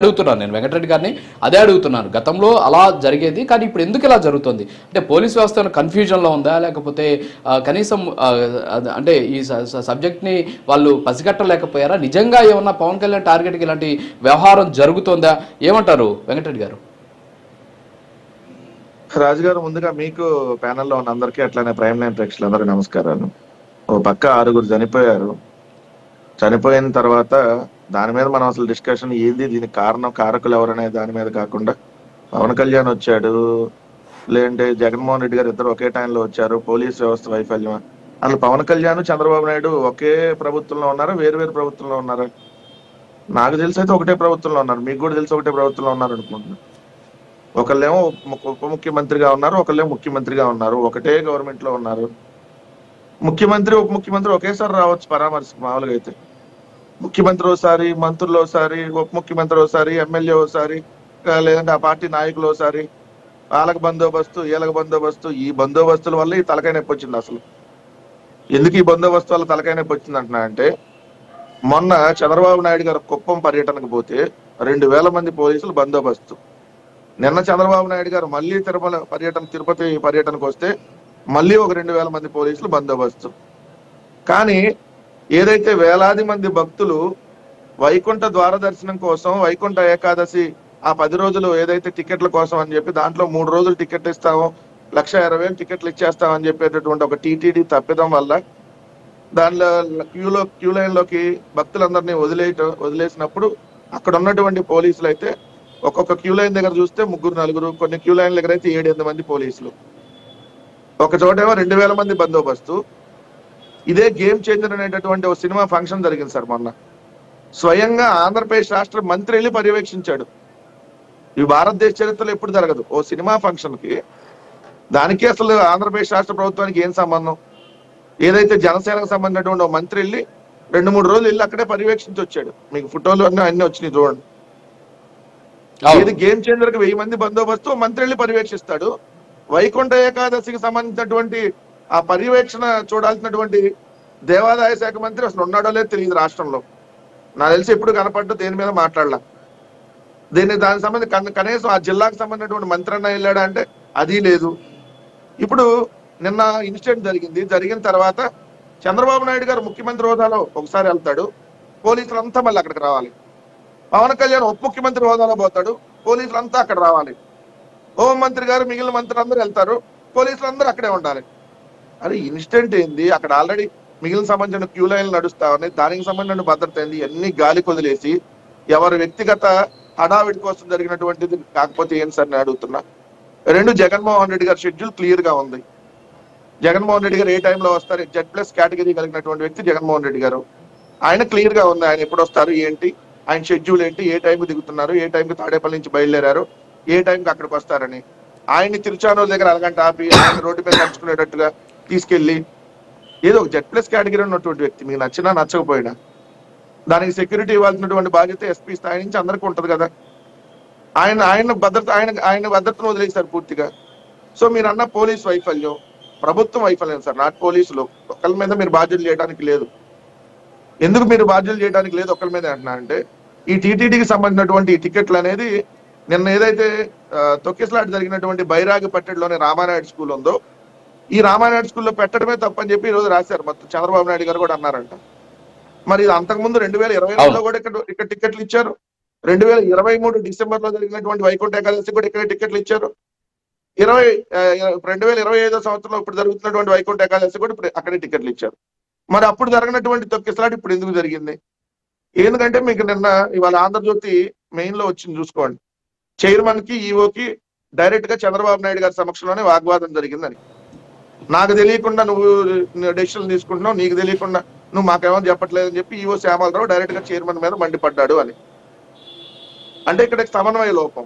అడుగుతున్నాను నేను వెంకటరెడ్డి గారిని అదే అడుగుతున్నాను. గతంలో అలా జరిగేది, కానీ ఇప్పుడు ఎందుకు ఇలా జరుగుతుంది? అంటే పోలీస్ వ్యవస్థ కన్ఫ్యూజన్లో ఉందా, లేకపోతే కనీసం అంటే ఈ సబ్జెక్ట్ని వాళ్ళు పసిగట్టలేకపోయారా? నిజంగా ఏమన్నా పవన్ కళ్యాణ్ టార్గెట్కి ఇలాంటి వ్యవహారం జరుగుతుందా? ఏమంటారు వెంకటరెడ్డి గారు? రాజుగారు, ముందుగా మీకు ప్యానెల్లో ఉన్న అందరికీ అట్లానే ప్రైమ్ లైన్ ప్రేక్షకులందరికీ నమస్కారాలు. ఓ పక్క 6 చనిపోయారు. చనిపోయిన తర్వాత దాని మీద మనం అసలు డిస్కషన్ ఏంది, దీనికి కారకులు ఎవరనే దాని మీద కాకుండా పవన్ కళ్యాణ్ వచ్చాడు, లేదంటే జగన్మోహన్ రెడ్డి గారు ఇద్దరు ఒకే టైంలో వచ్చారు, పోలీస్ వ్యవస్థ వైఫల్యం. అసలు పవన్ కళ్యాణ్ చంద్రబాబు నాయుడు ఒకే ప్రభుత్వంలో ఉన్నారా, వేరు వేరు ప్రభుత్వంలో ఉన్నారా? నాకు తెలిసి అయితే ఒకటే ప్రభుత్వంలో ఉన్నారు. మీకు కూడా తెలిసి ఒకటే ప్రభుత్వంలో ఉన్నారు అనుకుంటున్నాను. ఒకళ్ళేమో ఉప ముఖ్యమంత్రిగా ఉన్నారు, ఒకళ్ళేమో ముఖ్యమంత్రిగా ఉన్నారు, ఒకటే గవర్నమెంట్ లో ఉన్నారు. ముఖ్యమంత్రి ఉప ముఖ్యమంత్రి ఒకేసారి రావచ్చు పరామర్శకు. మామూలుగా అయితే ముఖ్యమంత్రి ఒకసారి, మంత్రులు ఒకసారి, ఉప ముఖ్యమంత్రి ఒకసారి, ఎమ్మెల్యే ఒకసారి, లేదంటే ఆ పార్టీ నాయకులు ఒకసారి, వాళ్ళకి బందోబస్తు, వీళ్ళకి బందోబస్తు. ఈ బందోబస్తుల వల్ల ఈ తలకాయ నొప్పి వచ్చింది. అసలు ఎందుకు ఈ బందోబస్తు వల్ల తలకాయ నొప్పి వచ్చింది అంటున్నా అంటే, మొన్న చంద్రబాబు నాయుడు గారు కుప్పం పర్యటనకు పోతే 2000 మంది పోలీసులు బందోబస్తు. నిన్న చంద్రబాబు నాయుడు గారు మళ్ళీ తిరుపతి పర్యటనకు వస్తే మళ్ళీ ఒక 2000 మంది పోలీసులు బందోబస్తు. కానీ ఏదైతే వేలాది మంది భక్తులు వైకుంఠ ద్వార దర్శనం కోసం, వైకుంఠ ఏకాదశి ఆ 10 రోజులు ఏదైతే టికెట్ల కోసం అని చెప్పి దాంట్లో 3 రోజులు టికెట్లు ఇస్తాము, 1,20,000 టికెట్లు ఇచ్చేస్తామని చెప్పేటటువంటి ఒక టీటీడీ తప్పిదం వల్ల దానిలో క్యూ లైన్ లోకి భక్తులందరినీ వదిలేసినప్పుడు అక్కడ ఉన్నటువంటి పోలీసులు అయితే ఒక్కొక్క క్యూ లైన్ దగ్గర చూస్తే 3-4, కొన్ని క్యూ లైన్ దగ్గర అయితే 7-8 మంది పోలీసులు, ఒక చోటేమో 2000 మంది బందోబస్తు. ఇదే గేమ్ చేంజర్ అనేటటువంటి ఒక సినిమా ఫంక్షన్ జరిగింది సార్ మొన్న. స్వయంగా ఆంధ్రప్రదేశ్ రాష్ట్ర మంత్రి వెళ్ళి పర్యవేక్షించాడు. ఈ భారతదేశ చరిత్రలో ఎప్పుడు జరగదు. ఓ సినిమా ఫంక్షన్ కి దానికి అసలు ఆంధ్రప్రదేశ్ రాష్ట్ర ప్రభుత్వానికి ఏం సంబంధం? ఏదైతే జనసేనకు సంబంధించినటువంటి ఒక మంత్రి వెళ్ళి 2-3 రోజులు వెళ్ళి అక్కడే పర్యవేక్షించి వచ్చాడు. మీకు ఫోటోలు అన్ని వచ్చినాయి చూడండి. ఇది గేమ్ చేంజర్ కి 1000 మంది బందోబస్తు, మంత్రి వెళ్ళి పర్యవేక్షిస్తాడు. వైకుంఠ ఏకాదశికి సంబంధించినటువంటి ఆ పర్యవేక్షణ చూడాల్సినటువంటి దేవాదాయ శాఖ మంత్రి అసలు ఉన్నాడో లేదో తెలియదు రాష్ట్రంలో. నాకు తెలిసి ఎప్పుడు కనపడ్డా దేని మీద మాట్లాడలా. దానికి సంబంధించి కనీసం ఆ జిల్లాకు సంబంధించినటువంటి మంత్రి అన్న వెళ్ళాడా అంటే అది లేదు. ఇప్పుడు నిన్న ఇన్సిడెంట్ జరిగిన తర్వాత చంద్రబాబు నాయుడు గారు ముఖ్యమంత్రి హోదాలో ఒకసారి వెళ్తాడు, పోలీసులు అంతా మళ్ళీ అక్కడికి రావాలి. పవన్ కళ్యాణ్ ఉప ముఖ్యమంత్రి హోదాలో పోతాడు, పోలీసులు అంతా అక్కడ రావాలి. హోంమంత్రి గారు, మిగిలిన మంత్రులు అందరూ వెళ్తారు, పోలీసులు అందరూ అక్కడే ఉండాలి. అరే ఇన్సిడెంట్ ఏంది? అక్కడ ఆల్రెడీ మిగిలిన సంబంధించిన క్యూ లైన్లు నడుస్తా ఉన్నాయి, దానికి సంబంధించిన భద్రత ఏంది? అన్ని గాలి కొదిలేసి ఎవరి వ్యక్తిగత హడావిడి కోసం జరిగినటువంటిది కాకపోతే ఏం సార్ నేను అడుగుతున్నా. జగన్మోహన్ రెడ్డి గారి షెడ్యూల్ క్లియర్ గా ఉంది. జగన్మోహన్ రెడ్డి గారు ఏ టైంలో వస్తారు? Z+ కేటగిరీ కలిగినటువంటి వ్యక్తి జగన్మోహన్ రెడ్డి గారు. ఆయన క్లియర్ గా ఉంది, ఆయన ఎప్పుడు వస్తారు ఏంటి, ఆయన షెడ్యూల్ ఏంటి, ఏ టైంకి దిగుతున్నారు, ఏ టైంకి తాడేపల్లి నుంచి బయలుదేరారు, ఏ టైంకి అక్కడికి వస్తారని. ఆయన్ని తిరుచానూరు దగ్గర అరగంట ఆపి ఆయన రోడ్డు మీద నడుచుకునేటట్టుగా తీసుకెళ్లి ఏదో ఒక Z+ కేటగిరీ ఉన్నటువంటి వ్యక్తి, మీకు నచ్చినా నచ్చకపోయినా దానికి సెక్యూరిటీ ఇవ్వాల్సినటువంటి బాధ్యత ఎస్పీ స్థాయి నుంచి అందరికీ ఉంటది కదా. ఆయన భద్రతను వదిలేశారు పూర్తిగా. సో మీరు అన్న పోలీస్ వైఫల్యం, ప్రభుత్వం వైఫల్యం సార్, నాట్ పోలీసులు. ఒకళ్ళ మీద మీరు బాధ్యతలు చేయడానికి లేదు. ఎందుకు మీరు బాధ్యతలు చేయడానికి లేదు ఒకళ్ళ మీద అంటున్నా అంటే, ఈ టీటీడీకి సంబంధించినటువంటి ఈ టికెట్లు అనేది నిన్న ఏదైతే తొక్కిసలాట జరిగినటువంటి బైరాగిపట్టెలోని రామానాయుడు స్కూల్ ఉందో, ఈ రామానాయుడు స్కూల్లో పెట్టడమే తప్పని చెప్పి ఈ రోజు రాశారు. మొత్తం చంద్రబాబు నాయుడు గారు కూడా అన్నారంట. మరి ఇది అంతకుముందు 2022లో కూడా ఇక్కడ టికెట్లు ఇచ్చారు. 2023 డిసెంబర్లో జరిగినటువంటి వైకుంఠ ఏకాదశి కూడా ఇక్కడ టికెట్లు ఇచ్చారు. 2025 సంవత్సరంలో ఇప్పుడు జరుగుతున్నటువంటి వైకుంఠ ఏకాదశి కూడా ఇప్పుడు అక్కడే టికెట్లు ఇచ్చారు. మరి అప్పుడు జరిగినటువంటి తొక్కిసలాట ఇప్పుడు ఎందుకు జరిగింది? ఎందుకంటే మీకు నిన్న ఇవాళ ఆంధ్రజ్యోతి మెయిన్ లో వచ్చింది చూసుకోండి. చైర్మన్ కి, ఈఓకి డైరెక్ట్ గా చంద్రబాబు నాయుడు గారి సమక్షంలోనే వాగ్వాదం జరిగిందని. నాకు తెలియకుండా నువ్వు డెసిషన్ తీసుకుంటున్నావు, నీకు తెలియకుండా నువ్వు మాకేమో చెప్పట్లేదని చెప్పి ఈఓ శ్యామలరావు డైరెక్ట్ గా చైర్మన్ మీద మండిపడ్డాడు అని. అంటే ఇక్కడ సమన్వయ లోపం,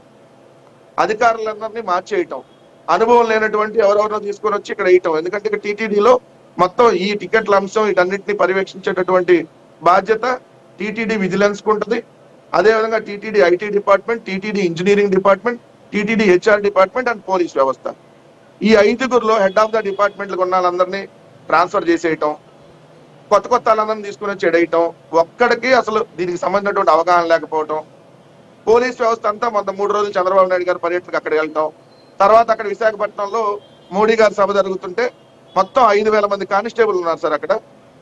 అధికారులందరినీ మార్చేయటం, అనుభవం లేనటువంటి ఎవరెవరో తీసుకొని వచ్చి ఇక్కడ వేయటం. ఎందుకంటే ఇక్కడ టీటీడీలో మొత్తం ఈ టికెట్ల అంశం వీటన్నిటిని పర్యవేక్షించేటటువంటి బాధ్యత టీటీడీ విజిలెన్స్ కు ఉంటుంది. అదేవిధంగా TTD IT department, TTD engineering department, TTD HR department and police వ్యవస్థ. ఈ 5గురిలో హెడ్ ఆఫ్ ద డిపార్ట్మెంట్లకు ఉన్న వాళ్ళందరినీ ట్రాన్స్ఫర్ చేసేయటం, కొత్త వాళ్ళందరినీ తీసుకుని వచ్చి ఎడేయటం, ఒక్కడికి అసలు దీనికి సంబంధించినటువంటి అవగాహన లేకపోవటం. పోలీస్ వ్యవస్థ అంతా మొన్న 3 రోజులు చంద్రబాబు నాయుడు గారి పర్యటనకు అక్కడ వెళ్తాం. తర్వాత అక్కడ విశాఖపట్నంలో మోడీ గారి సభ జరుగుతుంటే మొత్తం 5,000 మంది కానిస్టేబుల్ ఉన్నారు సార్ అక్కడ.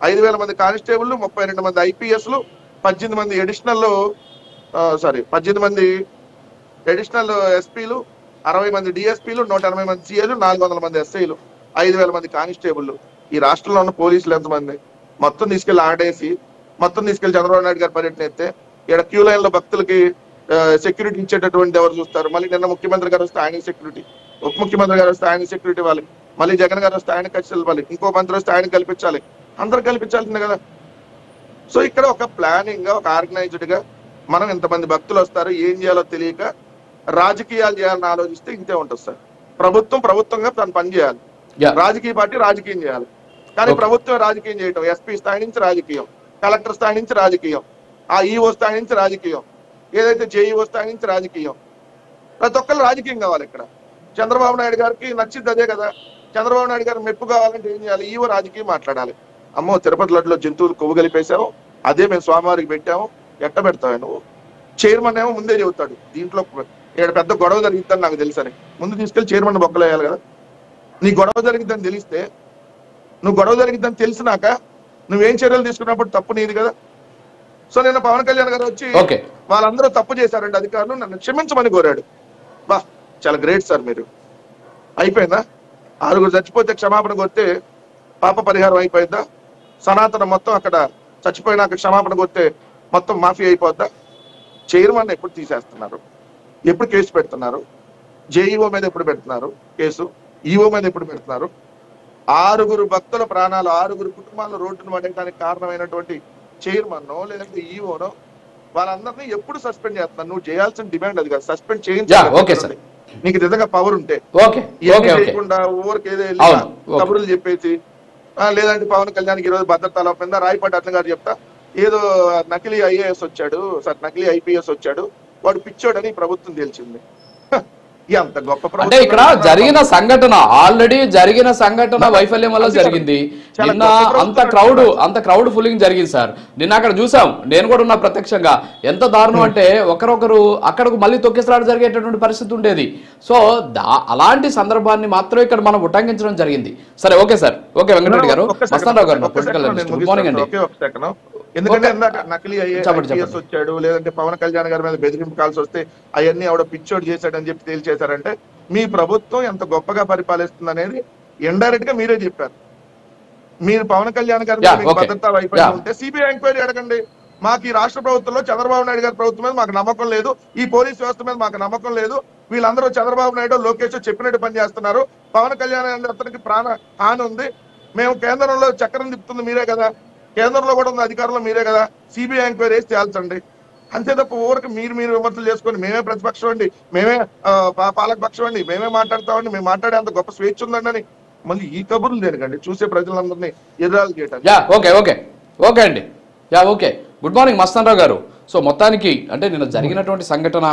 5,000 మంది కానిస్టేబుల్, 32 మంది ఐపీఎస్లు, 18 మంది అడిషనల్ ఎస్పీలు, 60 మంది డిఎస్పీలు, 180 మంది సిఏలు, 400 మంది ఎస్ఐలు, 5,000 మంది కానిస్టేబుల్. ఈ రాష్ట్రంలో ఉన్న పోలీసులు ఎంతమంది? మొత్తం తీసుకెళ్లి ఆడేసి మొత్తం తీసుకెళ్లి చంద్రబాబు నాయుడు గారి పర్యటన ఎత్తే ఇక్కడ క్యూ లైన్ లో భక్తులకి సెక్యూరిటీ ఇచ్చేటటువంటి ఎవరు చూస్తారు? మళ్ళీ నిన్న ముఖ్యమంత్రి గారు వస్తే ఆయన సెక్యూరిటీ, ఉప ముఖ్యమంత్రి గారు వస్తే ఆయన సెక్యూరిటీ ఇవ్వాలి, మళ్ళీ జగన్ గారు వస్తే ఆయన ఖర్చులు ఇవ్వాలి, ఇంకో మంత్రి వస్తే ఆయన కల్పించాలి, అందరు కల్పించాల్సిందే కదా. సో ఇక్కడ ఒక ప్లానింగ్ గా, ఒక ఆర్గనైజ్డ్ గా మనం ఇంతమంది భక్తులు వస్తారు, ఏం చేయాలో తెలియక రాజకీయాలు చేయాలని ఆలోచిస్తే ఇంతే ఉంటుంది సార్. ప్రభుత్వంగా తను పని చేయాలి, రాజకీయ పార్టీ రాజకీయం చేయాలి. కానీ ప్రభుత్వం రాజకీయం చేయటం, ఎస్పీ స్థాయి నుంచి రాజకీయం, కలెక్టర్ స్థాయి నుంచి రాజకీయం, ఆ ఈఓ స్థాయి నుంచి రాజకీయం, ఏదైతే జేఈఓ స్థాయి నుంచి రాజకీయం. ప్రతి ఒక్కరు రాజకీయం కావాలి ఇక్కడ. చంద్రబాబు నాయుడు గారికి నచ్చింది అదే కదా. చంద్రబాబు నాయుడు గారికి మెప్పు కావాలంటే ఏం చేయాలి? ఈఓ రాజకీయం మాట్లాడాలి. అమ్మో తిరుపతి లడ్డులో జంతువులు కొవ్వు కలిపేశావు, అదే మేము స్వామివారికి పెట్టాము, ఎట్ట పెడతావు నువ్వు? చైర్మన్ ఏమో ముందే చెబుతాడు, దీంట్లో ఇక్కడ పెద్ద గొడవ జరిగిద్దని నాకు తెలుసని. ముందు తీసుకెళ్లి చైర్మన్ బొక్కలేయాలి కదా. నీ గొడవ జరిగిద్దని తెలిస్తే, నువ్వు గొడవ జరిగిద్దని తెలిసినాక నువ్వేం చర్యలు తీసుకున్నప్పుడు తప్పు నీది కదా. సో నిన్న పవన్ కళ్యాణ్ గారు వచ్చి వాళ్ళందరూ తప్పు చేశారండి అధికారులు, నన్ను క్షమించమని కోరాడు. బా చాలా గ్రేట్ సార్ మీరు. అయిపోయిందా? 6 చచ్చిపోతే క్షమాపణ కొడితే పాప పరిహారం అయిపోయిందా? సనాతన మొత్తం అక్కడ చచ్చిపోయినాక క్షమాపణ కొడితే మొత్తం మాఫీ అయిపోద్దా? చైర్మన్ ఎప్పుడు తీసేస్తున్నారు? ఎప్పుడు కేసు పెడుతున్నారు? జేఈఓ మీద ఎప్పుడు పెడుతున్నారు కేసు? ఈఓ మీద ఎప్పుడు పెడుతున్నారు? 6 భక్తుల ప్రాణాలు, 6 కుటుంబాలు రోడ్డును పడేయడానికి కారణమైనటువంటి చైర్మన్ లేదంటే ఈఓనో వాళ్ళందరినీ ఎప్పుడు సస్పెండ్ చేస్తున్నారు? నువ్వు చేయాల్సిన డిమాండ్ అది కదా, సస్పెండ్ చేయించాలి. నీకు నిజంగా పవర్ ఉంటే చేయకుండా ఊరికి ఏదో కబుర్లు చెప్పేసి, లేదంటే పవన్ కళ్యాణ్ ఈ రోజు భద్రత లోపందా రాయపాటి అట్ల గారు చెప్తా ఏదో నకిలీ ఐఏఎస్ వచ్చాడు సార్, నకిలీ ఐపీఎస్ వచ్చాడు, వాడు పిచ్చోడని ప్రభుత్వం తేల్చింది. ఎంత గొప్ప అంటే ఇక్కడ జరిగిన సంఘటన, ఆల్రెడీ జరిగిన సంఘటన వైఫల్యం వల్ల జరిగింది. నిన్న అంత క్రౌడ్ ఫుల్లింగ్ జరిగింది సార్. నిన్న అక్కడ చూసాం, నేను కూడా ఉన్నా ప్రత్యక్షంగా. ఎంత దారుణం అంటే ఒకరొకరు అక్కడకు మళ్ళీ తొక్కిసలాట జరిగేటటువంటి పరిస్థితి ఉండేది. సో అలాంటి సందర్భాన్ని మాత్రం ఇక్కడ మనం ఉటంకించడం జరిగింది. సరే, ఓకే సార్, ఓకే వెంకటరెడ్డి గారు, మస్తానరావు గారు, పొలిటికల్ అనలిస్ట్, గుడ్ మార్నింగ్ అండి. ఎందుకంటే నకిలీ ఐఏఎస్ వచ్చాడు, లేదంటే పవన్ కళ్యాణ్ గారి మీద బెదిరింపు కాల్సి వస్తే అవన్నీ ఆవిడ పిచ్చోడు చేశాడని చెప్పి తేల్చేశారంటే మీ ప్రభుత్వం ఎంత గొప్పగా పరిపాలిస్తుంది అనేది ఇండైరెక్ట్ గా మీరే చెప్పారు. మీరు పవన్ కళ్యాణ్ గారి మీద భద్రతా వైఫల్యం ఉంటే సిబిఐ ఎంక్వైరీ అడగండి. మాకు ఈ రాష్ట్ర ప్రభుత్వంలో చంద్రబాబు నాయుడు గారి ప్రభుత్వం మీద మాకు నమ్మకం లేదు, ఈ పోలీస్ వ్యవస్థ మీద మాకు నమ్మకం లేదు, వీళ్ళందరూ చంద్రబాబు నాయుడు లోకేష్ చెప్పినట్టు పని చేస్తున్నారు, పవన్ కళ్యాణ్ అతనికి ప్రాణ హాని ఉంది, మేము కేంద్రంలో చక్రం తిప్పుతుంది మీరే కదా, కేంద్రంలో కూడా ఉన్న అధికారంలో మీరే కదా, సిబిఐ ఎంక్వైరీ వేసి తేల్చండి. అంతే తప్ప ఊరికి మీరు విమర్శలు చేసుకొని మేమే ప్రతిపక్షం అండి, మేమే పాలక పక్షం అండి, మేమే మాట్లాడతామండి, మేము మాట్లాడే అంత గొప్ప స్వేచ్ఛ ఉందండి అని మళ్ళీ ఈ కబుర్లు దేనికండి? చూసే ప్రజలందరినీ ఎదురాలు చేయడానికి. ఓకే అండి, ఓకే. గుడ్ మార్నింగ్ మస్తానరావు గారు. సో మొత్తానికి అంటే నిన్న జరిగినటువంటి సంఘటన